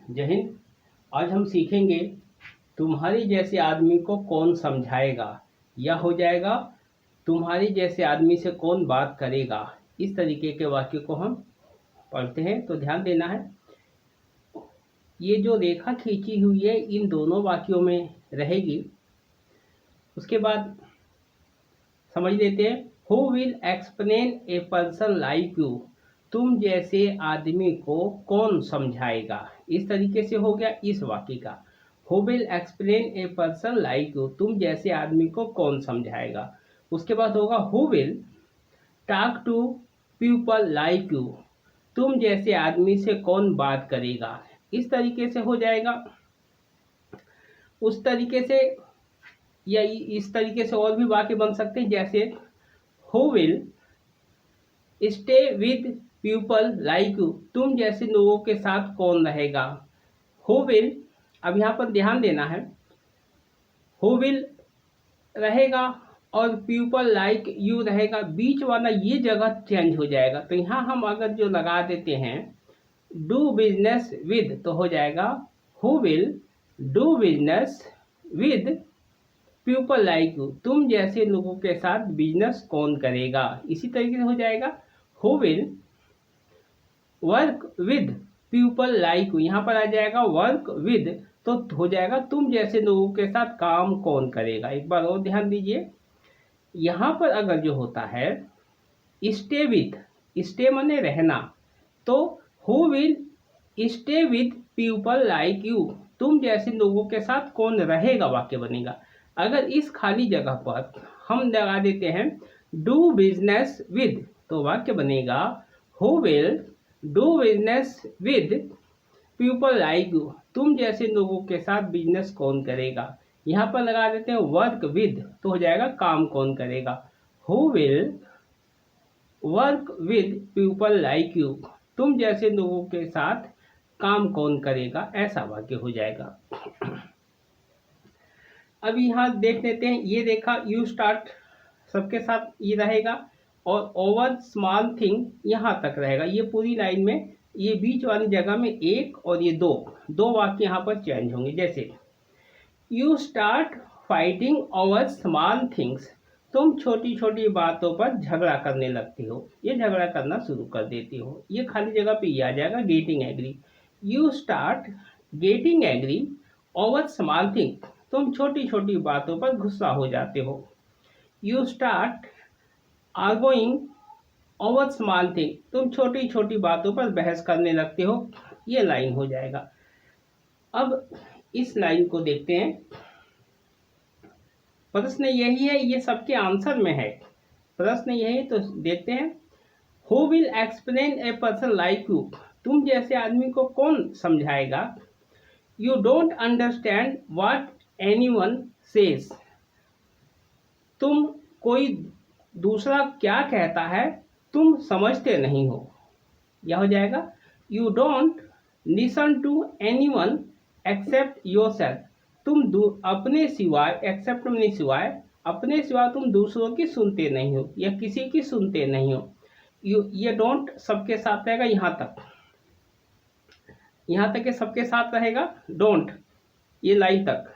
जय हिंद। आज हम सीखेंगे तुम्हारे जैसे आदमी को कौन समझाएगा, या हो जाएगा तुम्हारे जैसे आदमी से कौन बात करेगा। इस तरीके के वाक्य को हम पढ़ते हैं, तो ध्यान देना है। ये जो रेखा खींची हुई है इन दोनों वाक्यों में रहेगी। उसके बाद समझ लेते हैं। Who will explain a person like you, तुम जैसे आदमी को कौन समझाएगा। इस तरीके से हो गया इस वाक्य का। Who will explain a person like you, तुम जैसे आदमी को कौन समझाएगा। उसके बाद होगा who will talk to people like you, तुम जैसे आदमी से कौन बात करेगा। इस तरीके से हो जाएगा। उस तरीके से या इस तरीके से और भी वाक्य बन सकते हैं, जैसे who will stay with people like you, तुम जैसे लोगों के साथ कौन रहेगा। हु विल, अब यहाँ पर ध्यान देना है, हु विल रहेगा और पीपल लाइक यू रहेगा, बीच वाला ये जगह चेंज हो जाएगा। तो यहाँ हम अगर जो लगा देते हैं डू बिजनेस विद, तो हो जाएगा who will do business with people like you, तुम जैसे लोगों के साथ बिजनेस कौन करेगा। इसी तरीके से हो जाएगा who will work with people like you, यहाँ पर आ जाएगा वर्क विद, तो हो जाएगा तुम जैसे लोगों के साथ काम कौन करेगा। एक बार और ध्यान दीजिए, यहाँ पर अगर जो होता है स्टे विद, स्टे माने रहना, तो who will stay with people like you, तुम जैसे लोगों के साथ कौन रहेगा, वाक्य बनेगा। अगर इस खाली जगह पर हम लगा देते हैं डू बिजनेस विद, तो वाक्य बनेगा who will do business with people like you, तुम जैसे लोगों के साथ बिजनेस कौन करेगा। यहाँ पर लगा देते हैं वर्क विद, तो हो जाएगा काम कौन करेगा। Who will work with people like you, तुम जैसे लोगों के साथ काम कौन करेगा, ऐसा वाक्य हो जाएगा। अब यहाँ देख लेते हैं, ये देखा यू स्टार्ट सबके साथ ये रहेगा और ओवर स्मॉल थिंग यहाँ तक रहेगा। ये पूरी लाइन में ये बीच वाली जगह में एक और ये दो वाक्य यहाँ पर चेंज होंगे। जैसे you start fighting over small things, तुम छोटी छोटी बातों पर झगड़ा करने लगती हो, ये झगड़ा करना शुरू कर देती हो। ये खाली जगह पे ये आ जाएगा getting angry. You start getting angry over small thing, तुम छोटी छोटी बातों पर गुस्सा हो जाते हो। You start arguing over small thing, तुम छोटी छोटी बातों पर बहस करने लगते हो। ये लाइन हो जाएगा। अब इस लाइन को देखते हैं। प्रश्न यही है, ये सबके आंसर में है, प्रश्न यही, तो देखते हैं। Who will explain a person like you, तुम जैसे आदमी को कौन समझाएगा। You don't understand what anyone says, तुम कोई दूसरा क्या कहता है तुम समझते नहीं हो। यह हो जाएगा you don't listen to anyone except yourself, तुम अपने सिवाय, एक्सेप्ट में सिवाय, अपने सिवाय तुम दूसरों की सुनते नहीं हो या किसी की सुनते नहीं हो। ये डोंट सबके साथ रहेगा, यहाँ तक के सबके साथ रहेगा डोंट, ये लाइन तक,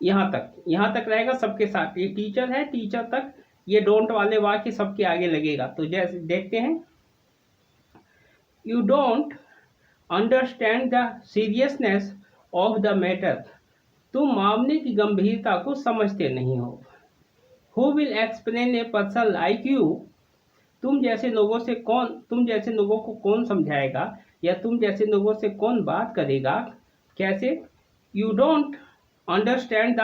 यहाँ तक रहेगा सबके साथ। ये टीचर है, टीचर तक ये डोंट वाले वाक्य सबके आगे लगेगा। तो जैसे देखते हैं, you don't understand the seriousness of the matter, तुम मामले की गंभीरता को समझते नहीं हो। Who will explain a person like you, तुम जैसे लोगों को कौन समझाएगा, या तुम जैसे लोगों से कौन बात करेगा। कैसे, you don't understand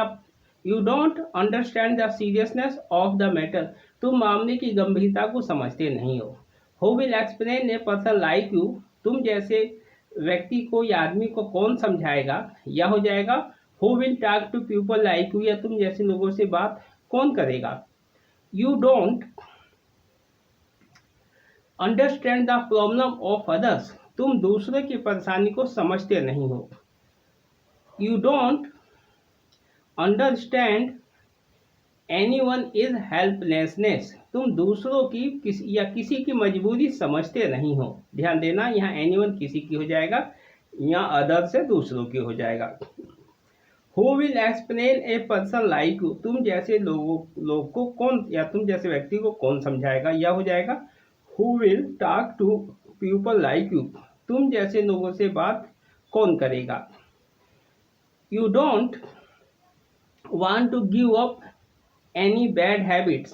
the seriousness of the matter, तुम मामले की गंभीरता को समझते नहीं हो। Who will explain a person like you, तुम जैसे व्यक्ति को या आदमी को कौन समझाएगा। या हो जाएगा who will talk to people like you, या तुम जैसे लोगों से बात कौन करेगा। You don't understand the problem of others, तुम दूसरे की परेशानी को समझते नहीं हो। You don't understand anyone is helplessness, तुम दूसरों की किसी की मजबूरी समझते नहीं हो। ध्यान देना, यहाँ एनीवन किसी की हो जाएगा, या अदर से दूसरों की हो जाएगा। Who will explain a person like you, तुम जैसे लोग को कौन, या तुम जैसे व्यक्ति को कौन समझाएगा, या हो जाएगा who will talk to people like you, तुम जैसे लोगों से बात कौन करेगा। You don't want to give up any bad habits,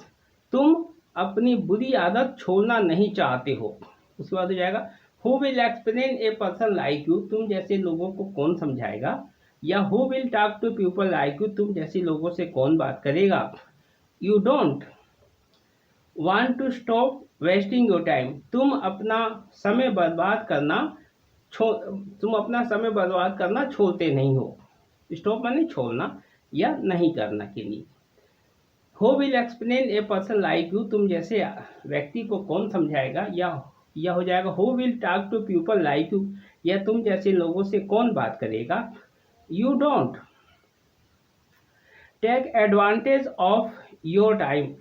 तुम अपनी बुरी आदत छोड़ना नहीं चाहते हो। उसके बाद हो जाएगा who will explain a person like you, तुम जैसे लोगों को कौन समझाएगा, या who will talk to people like you, तुम जैसे लोगों से कौन बात करेगा। You don't want to stop wasting your time, तुम अपना समय बर्बाद करना छोड़ते नहीं हो। स्टॉप माने छोड़ना या नहीं करना के लिए। Who will explain a person like you, तुम जैसे व्यक्ति को कौन समझाएगा, या हो जाएगा who will talk to people like you, या तुम जैसे लोगों से कौन बात करेगा। You don't take advantage of your time,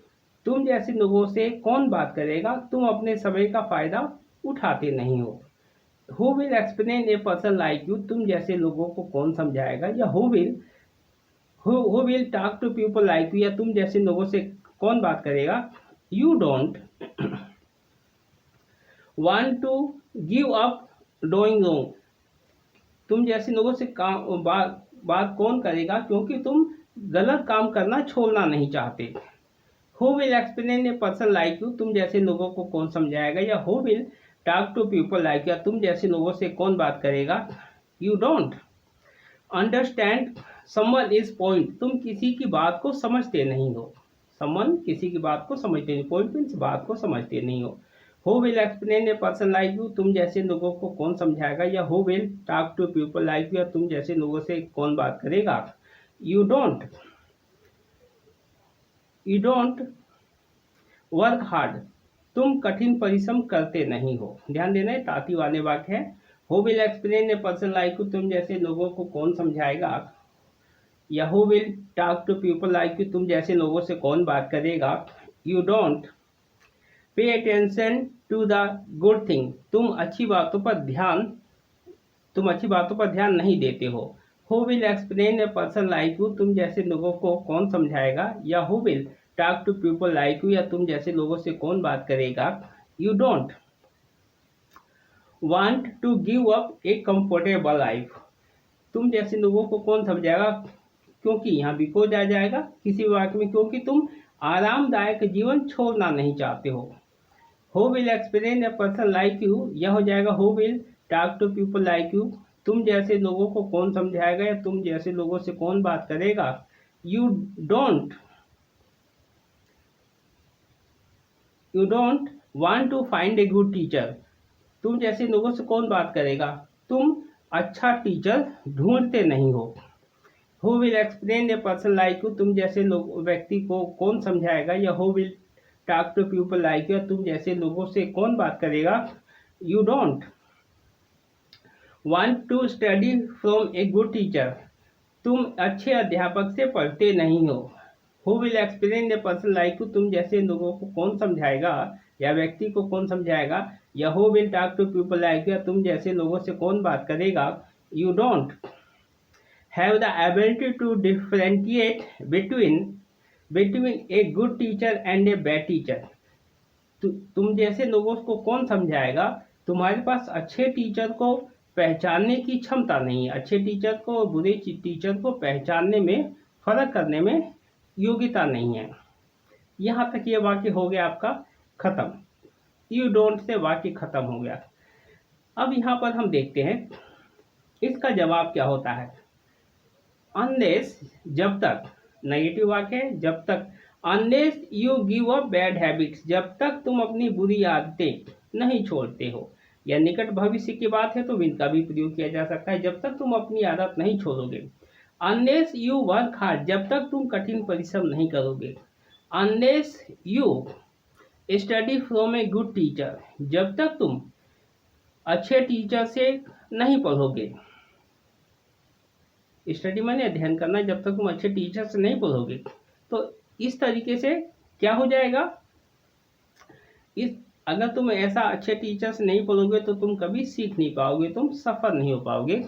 तुम जैसे लोगों से कौन बात करेगा, तुम अपने समय का फायदा उठाते नहीं हो। Who will explain a person like you, तुम जैसे लोगों को कौन समझाएगा, या who will talk to people like you, या तुम जैसे लोगों से कौन बात करेगा। You don't want to give up doing wrong, तुम जैसे लोगों से बात कौन करेगा, क्योंकि तुम गलत काम करना छोड़ना नहीं चाहते। Who will explain a person like you, तुम जैसे लोगों को कौन समझाएगा, या who will talk to people like you, तुम जैसे लोगों से कौन बात करेगा। You don't understand someone is point, तुम किसी की बात को समझते नहीं हो। समवन किसी की बात को समझते नहीं, पॉइंट मीन्स बात को समझते नहीं हो। Who will explain a person like you, तुम जैसे लोगों को कौन समझाएगा, या who will talk to people like you, तुम जैसे लोगों से कौन बात करेगा। यू डोंट वर्क हार्ड, तुम कठिन परिश्रम करते नहीं हो। ध्यान देना है ताती वाले वाक्य है। Who will explain a person like you, तुम जैसे लोगों को कौन समझाएगा, या who will talk to people like you, तुम जैसे लोगों से कौन बात करेगा। You don't pay attention to the good thing, तुम अच्छी बातों पर ध्यान नहीं देते हो। Who will explain a person like you, तुम जैसे लोगों को कौन समझाएगा, या who will talk to people like you, या तुम जैसे लोगों से कौन बात करेगा। You don't want to give up a comfortable life, तुम जैसे लोगों को कौन समझाएगा, क्योंकि यहाँ बिकॉज आ जाएगा किसी वाक्य में, क्योंकि तुम आरामदायक जीवन छोड़ना नहीं चाहते हो। Who will explain a person like you, यह हो जाएगा who will talk to people like you, तुम जैसे लोगों को कौन समझाएगा, या तुम जैसे लोगों से कौन बात करेगा। You don't want to find a good teacher, तुम जैसे लोगों से कौन बात करेगा, तुम अच्छा टीचर ढूंढते नहीं हो। Who will explain a person like you, तुम जैसे व्यक्ति को कौन समझाएगा, या who will talk to people like you, तुम जैसे लोगों से कौन बात करेगा। You don't want to study from a good teacher, तुम अच्छे अध्यापक से पढ़ते नहीं हो। Who will explain a person like you, तुम जैसे लोगों को कौन समझाएगा, या व्यक्ति को कौन समझाएगा, या who will talk to people like you, तुम जैसे लोगों से कौन बात करेगा। You don't have the ability to differentiate between a good teacher and a bad teacher, तुम जैसे लोगों को कौन समझाएगा, तुम्हारे पास अच्छे टीचर को पहचानने की क्षमता नहीं है, अच्छे टीचर को और बुरे टीचर को पहचानने में, फर्क करने में योग्यता नहीं है। यहाँ तक ये वाक्य हो गया आपका खत्म। यू डोंट से वाक्य खत्म हो गया। अब यहाँ पर हम देखते हैं इसका जवाब क्या होता है। अनलेस, जब तक, नेगेटिव वाक्य है, जब तक। Unless you give up bad habits, जब तक तुम अपनी बुरी आदतें नहीं छोड़ते हो। या निकट भविष्य की बात है तो विल का भी प्रयोग किया जा सकता है, जब तक तुम अपनी आदत नहीं छोड़ोगे। अनलेस यू वर्क हार्ड, जब तक तुम कठिन परिश्रम नहीं करोगे। Unless you study from a good teacher, जब तक तुम अच्छे टीचर से नहीं पढ़ोगे। स्टडी माने अध्ययन करना, जब तक तुम अच्छे टीचर से नहीं पढ़ोगे। तो इस तरीके से क्या हो जाएगा, इस अगर तुम ऐसा अच्छे टीचर से नहीं पढ़ोगे तो तुम कभी सीख नहीं पाओगे, तुम सफल नहीं हो पाओगे।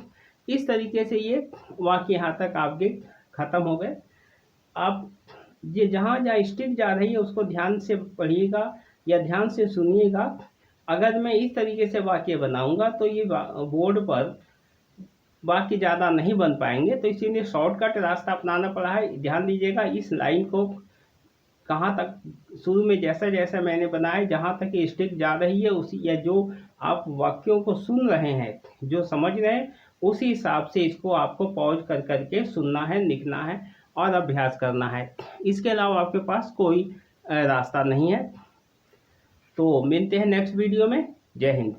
इस तरीके से ये वाक्य यहाँ तक आपके खत्म हो गए। आप ये जहाँ जहाँ स्टिक जा रही है उसको ध्यान से पढ़िएगा या ध्यान से सुनिएगा। अगर मैं इस तरीके से वाक्य बनाऊंगा तो ये बोर्ड पर वाक्य ज़्यादा नहीं बन पाएंगे, तो इसीलिए शॉर्टकट रास्ता अपनाना पड़ा है। ध्यान दीजिएगा इस लाइन को कहाँ तक शुरू में जैसा जैसा मैंने बनाया, जहाँ तक ये स्टिक जा रही है उसी, या जो आप वाक्यों को सुन रहे हैं, जो समझ रहे हैं, उसी हिसाब से इसको आपको पॉज कर करके सुनना है, लिखना है और अभ्यास करना है। इसके अलावा आपके पास कोई रास्ता नहीं है। तो मिलते हैं नेक्स्ट वीडियो में। जय हिंद।